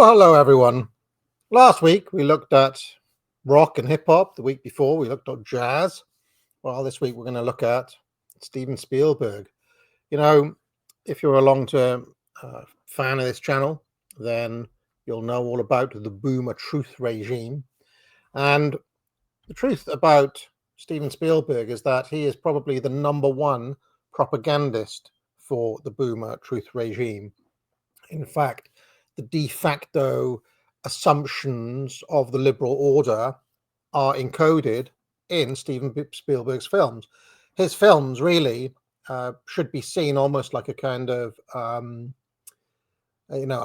Well, hello everyone. Last week we looked at rock and hip hop. The week before we looked at jazz. Well, this week we're going to look at Steven Spielberg. You know, if you're a long-term fan of this channel, then you'll know all about the boomer truth regime. And the truth about Steven Spielberg is that he is probably the number one propagandist for the boomer truth regime. In fact, the de facto assumptions of the liberal order are encoded in Steven Spielberg's films. His films really should be seen almost like a kind of, a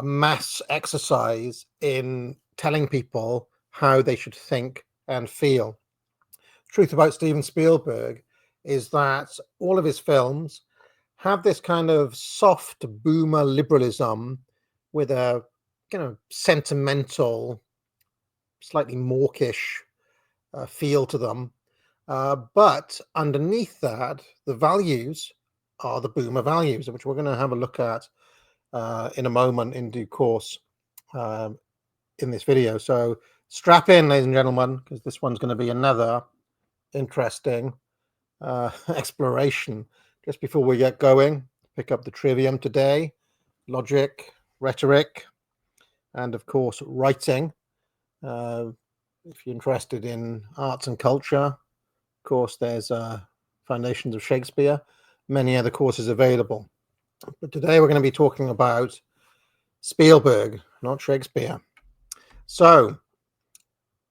mass exercise in telling people how they should think and feel. The truth about Steven Spielberg is that all of his films have this kind of soft boomer liberalism with a sentimental, slightly mawkish feel to them. But underneath that, the values are the boomer values, which we're going to have a look at in a moment in due course in this video. So strap in, ladies and gentlemen, because this one's going to be another interesting exploration. Just before we get going, pick up the trivium today: logic, rhetoric, and of course writing. If you're interested in arts and culture, of course there's Foundations of Shakespeare, many other courses available. But today we're going to be talking about Spielberg, not Shakespeare. So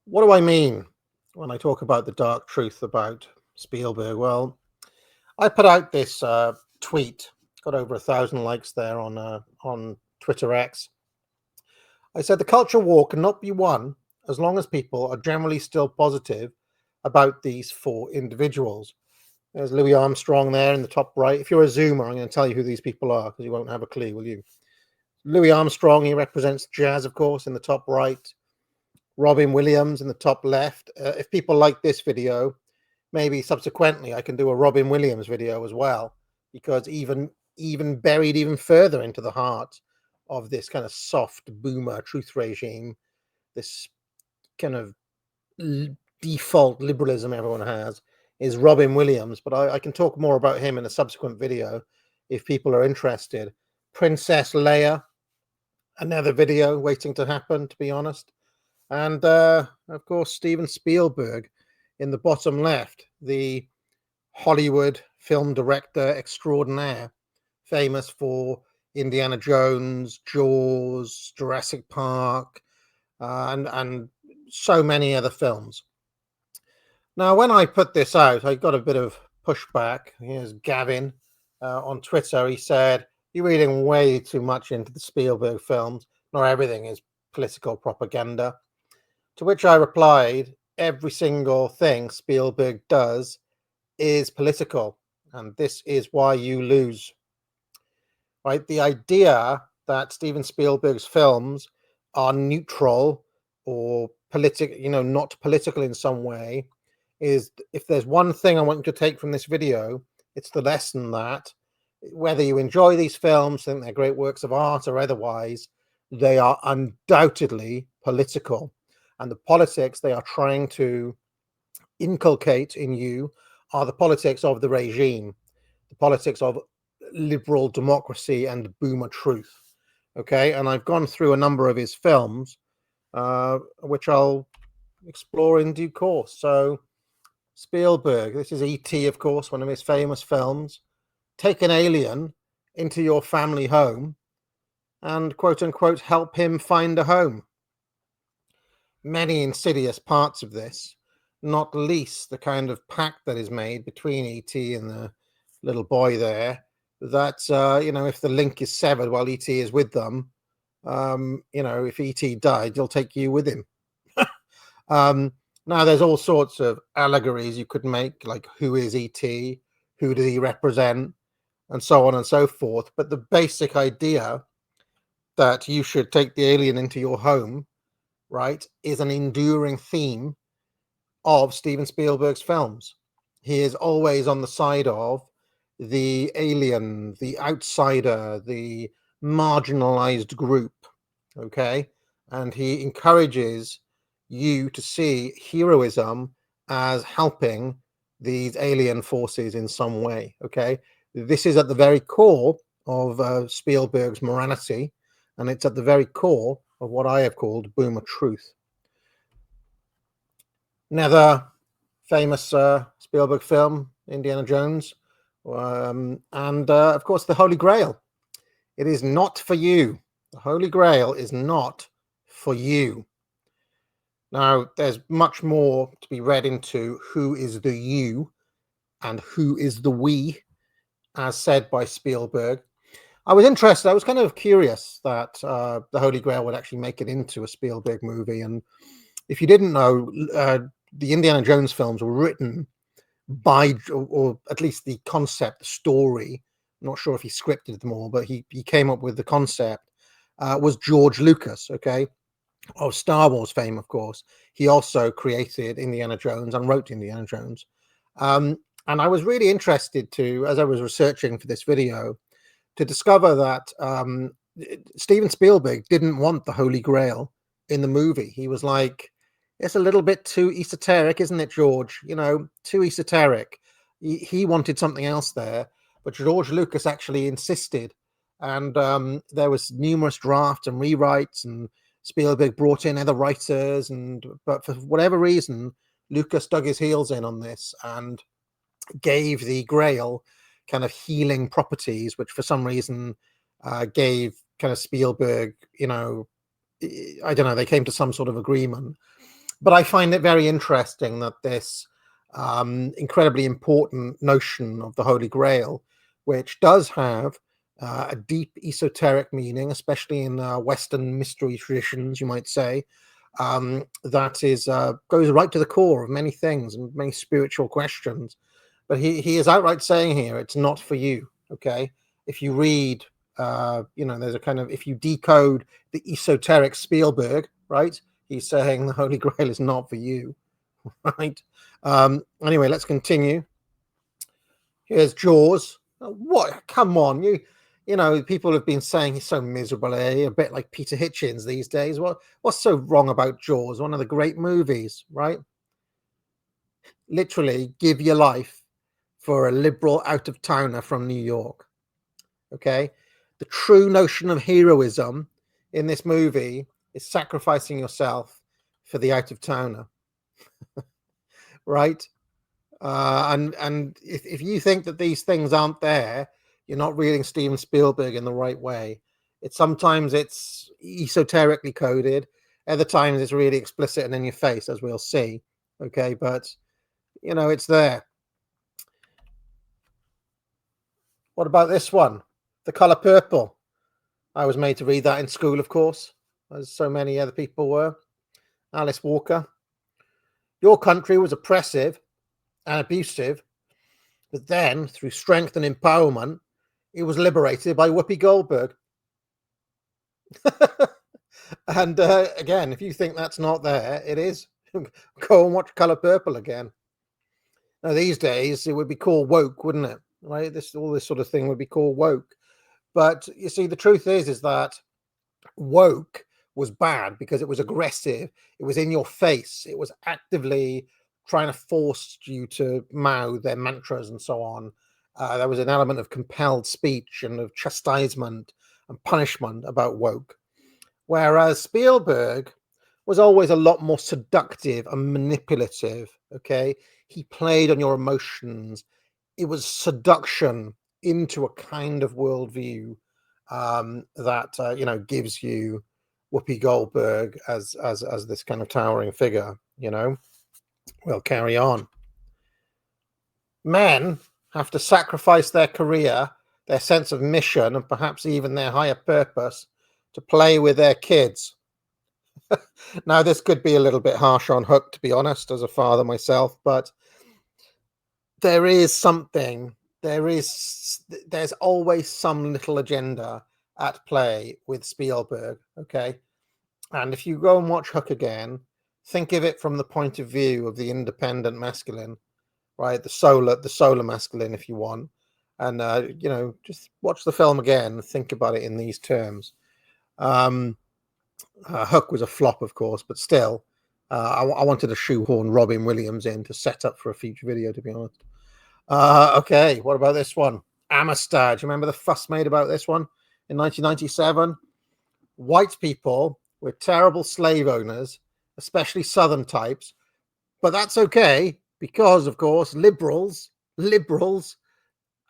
what do I mean when I talk about the dark truth about Spielberg? Well, I put out this tweet, got over 1,000 likes there on Twitter X. I said the culture war cannot be won as long as people are generally still positive about these four individuals. There's Louis Armstrong there in the top right. If you're a Zoomer, I'm going to tell you who these people are because you won't have a clue, will you? Louis Armstrong, he represents jazz, of course, in the top right. Robin Williams in the top left. If people like this video, maybe subsequently I can do a Robin Williams video as well, because even buried even further into the heart of this kind of soft boomer truth regime, this kind of default liberalism everyone has, is Robin Williams. But I can talk more about him in a subsequent video if people are interested. Princess Leia, another video waiting to happen, to be honest. And of course Steven Spielberg in the bottom left, the Hollywood film director extraordinaire, famous for Indiana Jones, Jaws, Jurassic Park, and so many other films. Now, when I put this out, I got a bit of pushback. Here's Gavin on Twitter. He said, "You're reading way too much into the Spielberg films. Not everything is political propaganda." To which I replied, every single thing Spielberg does is political, and this is why you lose. Right? The idea that Steven Spielberg's films are neutral or political, not political in some way, is, if there's one thing I want you to take from this video, it's the lesson that whether you enjoy these films, think they're great works of art or otherwise, they are undoubtedly political. And the politics they are trying to inculcate in you are the politics of the regime, the politics of liberal democracy and boomer truth. Okay, and I've gone through a number of his films, which I'll explore in due course. So Spielberg, this is E.T., of course, one of his famous films. Take an alien into your family home and, quote unquote, help him find a home. Many insidious parts of this, not least the kind of pact that is made between E.T. and the little boy there, that, if the link is severed while E.T. is with them, if E.T. died, you'll take you with him. Now, there's all sorts of allegories you could make, like who is E.T., who does he represent, and so on and so forth. But the basic idea that you should take the alien into your home, right, is an enduring theme of Steven Spielberg's films. He is always on the side of the alien, the outsider, the marginalized group. Okay, and he encourages you to see heroism as helping these alien forces in some way. Okay, this is at the very core of Spielberg's morality, and it's at the very core of what I have called boomer truth. Another famous Spielberg film, Indiana Jones, and of course the Holy Grail. It is not for you. The Holy Grail is not for you. Now, there's much more to be read into who is the you and who is the we, as said by Spielberg. I was interested. I was kind of curious that the Holy Grail would actually make it into a Spielberg movie. And if you didn't know, the Indiana Jones films were written by, or at least the concept, the story. I'm not sure if he scripted them all, but he came up with the concept. Was George Lucas, okay, of Star Wars fame, of course. He also created Indiana Jones and wrote Indiana Jones. And I was really interested to, as I was researching for this video, to discover that Steven Spielberg didn't want the Holy Grail in the movie. He was like, it's a little bit too esoteric, isn't it, George? You know, too esoteric. He wanted something else there, but George Lucas actually insisted. And there was numerous drafts and rewrites, and Spielberg brought in other writers, but for whatever reason, Lucas dug his heels in on this and gave the Grail kind of healing properties, which for some reason gave kind of Spielberg, you know, I don't know, they came to some sort of agreement. But I find it very interesting that this incredibly important notion of the Holy Grail, which does have a deep esoteric meaning, especially in Western mystery traditions, you might say, that is goes right to the core of many things and many spiritual questions. But he is outright saying here, it's not for you. Okay, if you read, you know, there's a kind of, if you decode the esoteric Spielberg, right? He's saying the Holy Grail is not for you, right? Anyway, let's continue. Here's Jaws. What? Come on, you know, people have been saying he's so miserable, a bit like Peter Hitchens these days. What's so wrong about Jaws? One of the great movies, right? Literally, give your life for a liberal out-of-towner from New York. Okay, the true notion of heroism in this movie is sacrificing yourself for the out-of-towner, right? And if you think that these things aren't there, you're not reading Steven Spielberg in the right way. Sometimes it's esoterically coded, other times it's really explicit and in your face, as we'll see. Okay, but you know, it's there. What about this one? The Color Purple. I was made to read that in school, of course, as so many other people were. Alice Walker. Your country was oppressive and abusive, but then, through strength and empowerment, it was liberated by Whoopi Goldberg. And again, if you think that's not there, it is. Go and watch Color Purple again. Now, these days, it would be called woke, wouldn't it? Right? All this sort of thing would be called woke. But you see, the truth is that woke was bad because it was aggressive. It was in your face. It was actively trying to force you to mouth their mantras and so on. There was an element of compelled speech and of chastisement and punishment about woke. Whereas Spielberg was always a lot more seductive and manipulative. Okay, he played on your emotions. It was seduction into a kind of worldview that you know, gives you Whoopi Goldberg as this kind of towering figure. You know, we'll carry on. Men have to sacrifice their career, their sense of mission, and perhaps even their higher purpose to play with their kids. Now, this could be a little bit harsh on Hook, to be honest, as a father myself, but there is something, there's always some little agenda at play with Spielberg, okay? And if you go and watch Hook again, think of it from the point of view of the independent masculine, right? The solar masculine, if you want. And, you know, just watch the film again and think about it in these terms. Hook was a flop, of course, but still, I wanted to shoehorn Robin Williams in to set up for a future video, to be honest. Okay, what about this one? Amistad. Do you remember the fuss made about this one in 1997? White people were terrible slave owners, especially Southern types, but that's okay because, of course, liberals,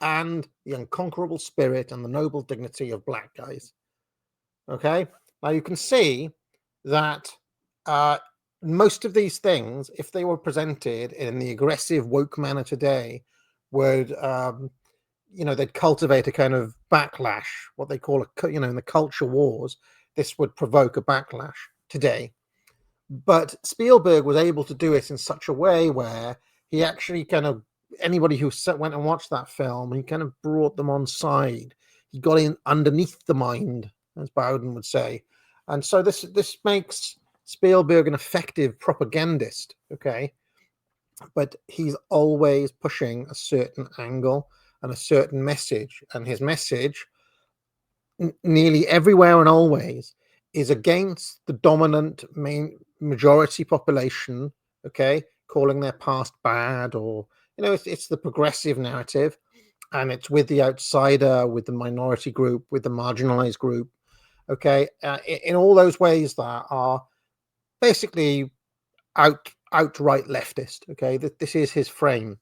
and the unconquerable spirit and the noble dignity of black guys. Okay, now you can see that most of these things, if they were presented in the aggressive woke manner today, would they'd cultivate a kind of backlash, what they call in the culture wars. This would provoke a backlash today. But Spielberg was able to do it in such a way where he actually kind of, anybody who went and watched that film, he kind of brought them on side. He got in underneath the mind, as Bowden would say. And so this makes Spielberg an effective propagandist, okay? But he's always pushing a certain angle and a certain message. And his message, nearly everywhere and always, is against the dominant main majority population, okay, calling their past bad, or it's the progressive narrative, and it's with the outsider, with the minority group, with the marginalized group, okay, in all those ways that are basically outright leftist. Okay, this is his frame,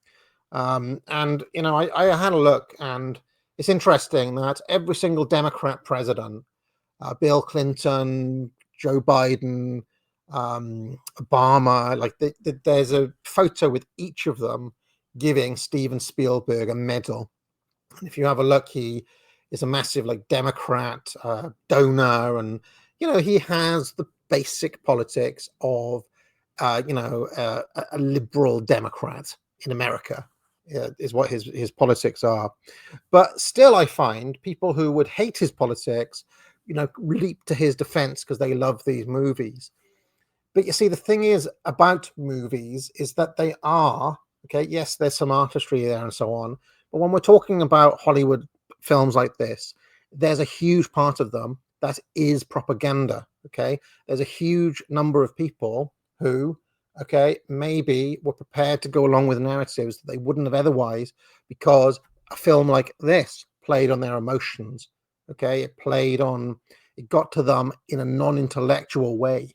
and I had a look, and it's interesting that every single Democrat president, Bill Clinton, Joe Biden, Obama, like there's a photo with each of them giving Steven Spielberg a medal. And if you have a look, he is a massive Democrat donor, and he has the basic politics of a liberal Democrat in America, is what his politics are. But still, I find people who would hate his politics, leap to his defense because they love these movies. But you see, the thing is about movies is that they are, okay, yes, there's some artistry there and so on. But when we're talking about Hollywood films like this, there's a huge part of them that is propaganda, okay? There's a huge number of people who, okay, maybe were prepared to go along with narratives that they wouldn't have otherwise, because a film like this played on their emotions, okay? It got to them in a non-intellectual way.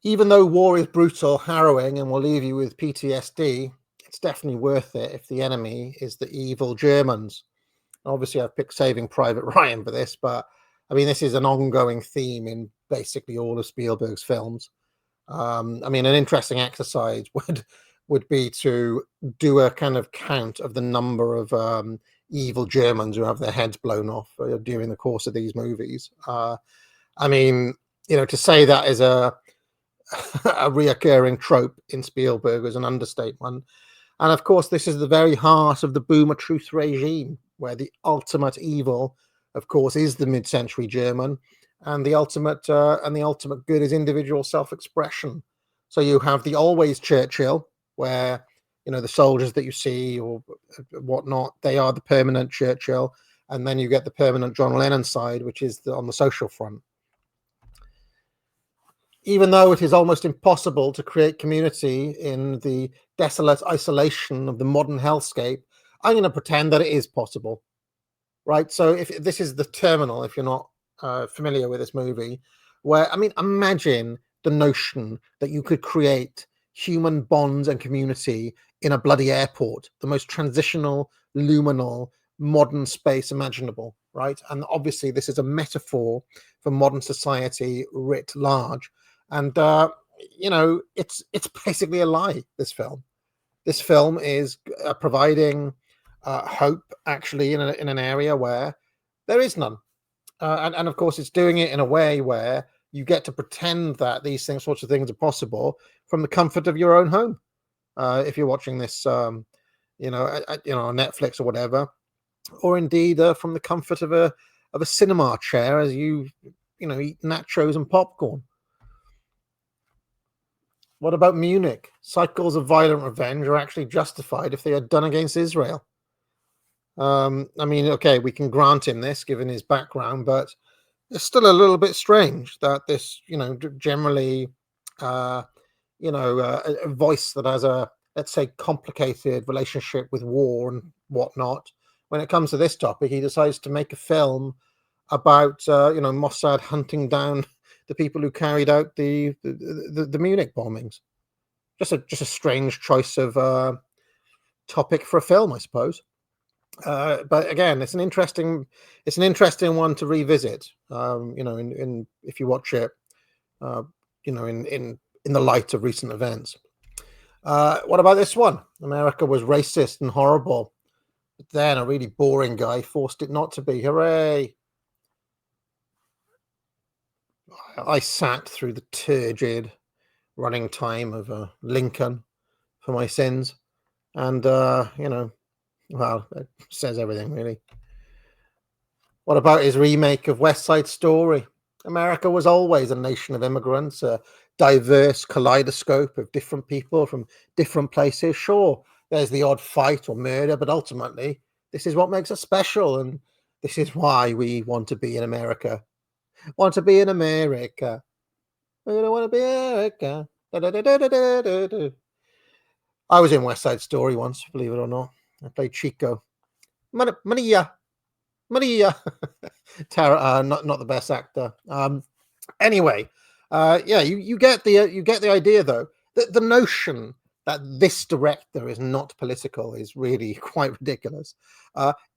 Even though war is brutal, harrowing, and will leave you with PTSD, it's definitely worth it if the enemy is the evil Germans. Obviously, I've picked Saving Private Ryan for this, but I mean, this is an ongoing theme in basically all of Spielberg's films. I mean, an interesting exercise would be to do a kind of count of the number of evil Germans who have their heads blown off during the course of these movies. I mean, to say that is a reoccurring trope in Spielberg is an understatement. And of course, this is the very heart of the boomer truth regime, where the ultimate evil, of course, is the mid-century German, and the ultimate good is individual self-expression. So you have the always Churchill, where the soldiers that you see or whatnot, they are the permanent Churchill, and then you get the permanent John Lennon side, which is on the social front. Even though it is almost impossible to create community in the desolate isolation of the modern hellscape, I'm going to pretend that it is possible, right? So if this is The Terminal, if you're not familiar with this movie, where, I mean, imagine the notion that you could create human bonds and community in a bloody airport, the most transitional, luminal, modern space imaginable, right? And obviously this is a metaphor for modern society writ large. And it's basically a lie. This film is providing hope, actually, in an area where there is none, and of course it's doing it in a way where you get to pretend that these sorts of things are possible from the comfort of your own home. If you're watching this, on Netflix or whatever, or indeed from the comfort of a cinema chair as you eat nachos and popcorn. What about Munich? Cycles of violent revenge are actually justified if they are done against Israel. I mean, okay, we can grant him this given his background, but it's still a little bit strange that this, generally, uh, a voice that has a, let's say, complicated relationship with war and whatnot. When it comes to this topic, he decides to make a film about, Mossad hunting down the people who carried out the Munich bombings. Just a strange choice of topic for a film, I suppose. But again, it's an interesting one to revisit. In if you watch it, uh, in the light of recent events. What about this one? America was racist and horrible, but then a really boring guy forced it not to be. Hooray! I sat through the turgid running time of Lincoln for my sins, and well, it says everything really. What about his remake of West Side Story? America was always a nation of immigrants, a diverse kaleidoscope of different people from different places. Sure, there's the odd fight or murder, but ultimately, this is what makes us special, and this is why we want to be in America. Want to be in America. We don't want to be America. Da-da-da-da-da-da-da. I was in West Side Story once, believe it or not. I played Chico. Maria. Maria. Tara, not the best actor. Anyway, yeah, you get the idea though. The notion that this director is not political is really quite ridiculous.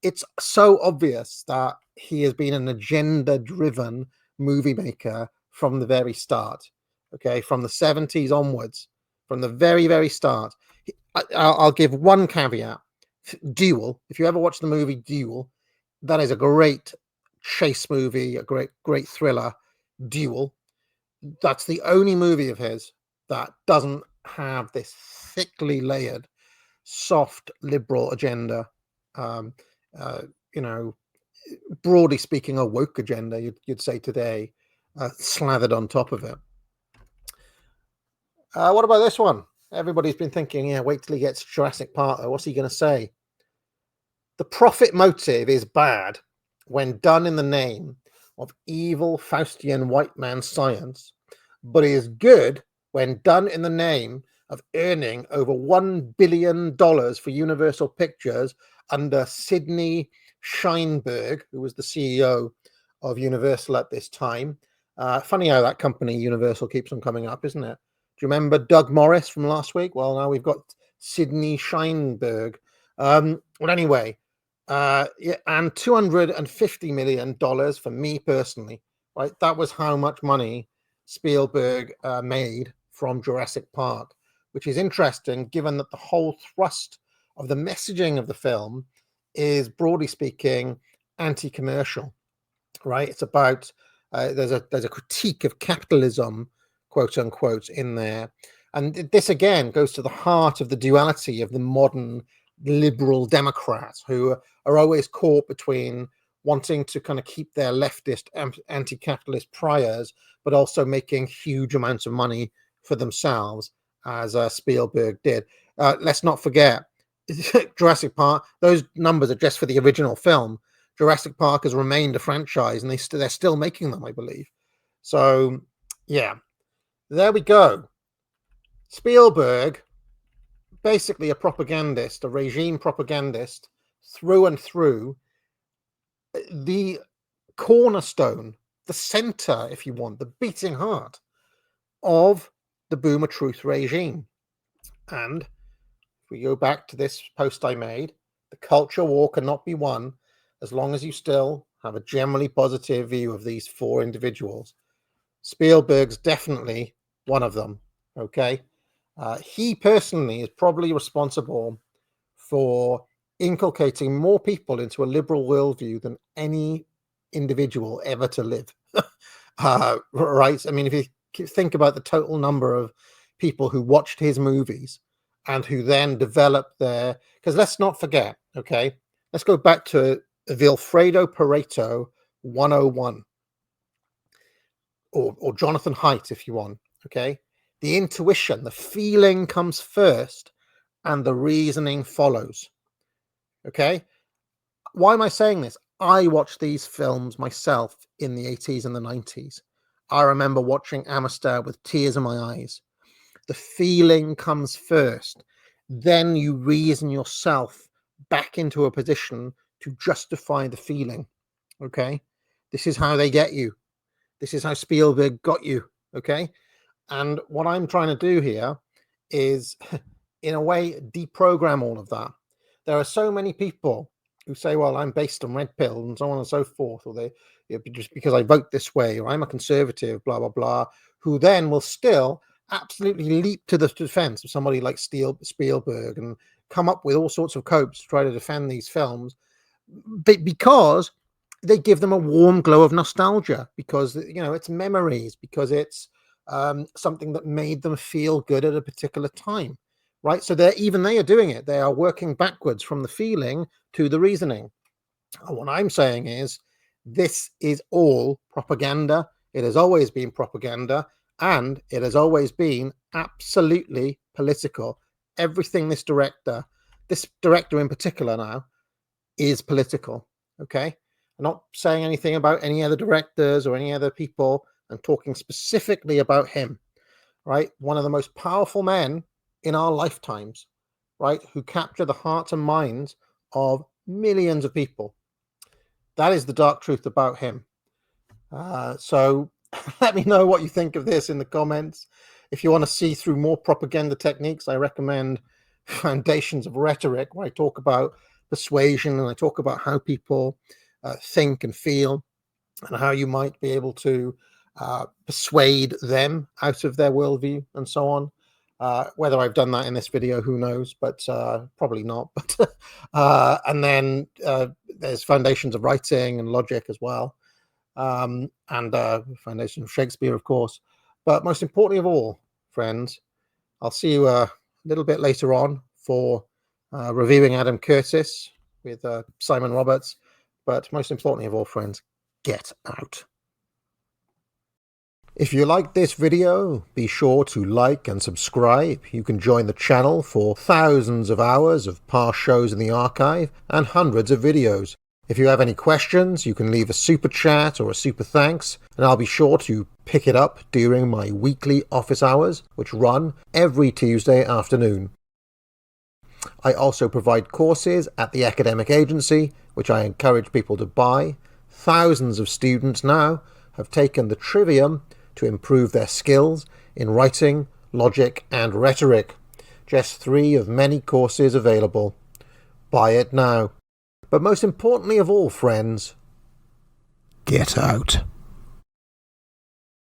It's so obvious that he has been an agenda-driven movie maker from the very start. Okay, from the 70s onwards, from the very start. I'll give one caveat. Duel. If you ever watch the movie Duel, that is a great chase movie, a great thriller. Duel. That's the only movie of his that doesn't have this thickly layered, soft liberal agenda. Um, uh, you know, broadly speaking, a woke agenda, you'd say today, slathered on top of it. What about this one? Everybody's been thinking, yeah, wait till he gets Jurassic Park. What's he going to say? The profit motive is bad when done in the name of evil Faustian white man science, but is good when done in the name of earning over $1 billion for Universal Pictures under Sidney Sheinberg, who was the CEO of Universal at this time. Funny how that company, Universal, keeps on coming up, isn't it? Do you remember Doug Morris from last week? Well, now we've got Sidney Sheinberg. Well, anyway, yeah, and $250 million for me personally, right? That was how much money Spielberg made from Jurassic Park, which is interesting given that the whole thrust of the messaging of the film is, broadly speaking, anti-commercial, right? It's about there's a critique of capitalism, quote unquote, in there, and this again goes to the heart of the duality of the modern liberal Democrats, who are always caught between wanting to kind of keep their leftist anti-capitalist priors, but also making huge amounts of money for themselves, as Spielberg did. Let's not forget, Jurassic Park, those numbers are just for the original film. Jurassic Park has remained a franchise, and they're still making them, I believe. So, yeah, there we go. Spielberg, basically a propagandist, a regime propagandist through and through, the cornerstone, the center, if you want, the beating heart of the Boomer Truth regime. And if we go back to this post I made, the culture war cannot be won as long as you still have a generally positive view of these four individuals. Spielberg's definitely one of them, okay? He personally is probably responsible for inculcating more people into a liberal worldview than any individual ever to live. Right? I mean, if you think about the total number of people who watched his movies and who then developed their, because let's not forget, okay, let's go back to Vilfredo Pareto 101, or Jonathan Haidt, if you want, okay? The intuition, the feeling comes first and the reasoning follows. Okay. Why am I saying this? I watched these films myself in the 80s and the 90s. I remember watching Amistad with tears in my eyes. The feeling comes first. Then you reason yourself back into a position to justify the feeling. Okay? This is how they get you. This is how Spielberg got you. Okay? And what I'm trying to do here is, in a way, deprogram all of that. There are so many people who say, well, I'm based on red pill and so on and so forth, or they just because I vote this way, or I'm a conservative, blah, blah, blah, who then will still absolutely leap to the defense of somebody like Spielberg and come up with all sorts of copes to try to defend these films, because they give them a warm glow of nostalgia, because, you know, it's memories, because it's something that made them feel good at a particular time, right? So they are doing it. They are working backwards from the feeling to the reasoning. And what I'm saying is, this is all propaganda. It has always been propaganda, and it has always been absolutely political. Everything this director in particular now, is political. Okay, I'm not saying anything about any other directors or any other people. I'm talking specifically about him, right? One of the most powerful men in our lifetimes, right? Who capture the hearts and minds of millions of people. That is the dark truth about him. So let me know what you think of this in the comments. If you want to see through more propaganda techniques, I recommend Foundations of Rhetoric, where I talk about persuasion and I talk about how people think and feel, and how you might be able to persuade them out of their worldview and so on. Whether I've done that in this video, who knows, but probably not. But and then there's Foundations of Writing and Logic as well, and Foundations of Shakespeare, of course. But most importantly of all, friends, I'll see you a little bit later on for reviewing Adam Curtis with Simon Roberts. But most importantly of all, friends, get out. If you liked this video, be sure to like and subscribe. You can join the channel for thousands of hours of past shows in the archive and hundreds of videos. If you have any questions, you can leave a super chat or a super thanks, and I'll be sure to pick it up during my weekly office hours, which run every Tuesday afternoon. I also provide courses at the academic agency, which I encourage people to buy. Thousands of students now have taken the Trivium to improve their skills in writing, logic, and rhetoric. Just 3 of many courses available. Buy it now. But most importantly of all, friends, get out.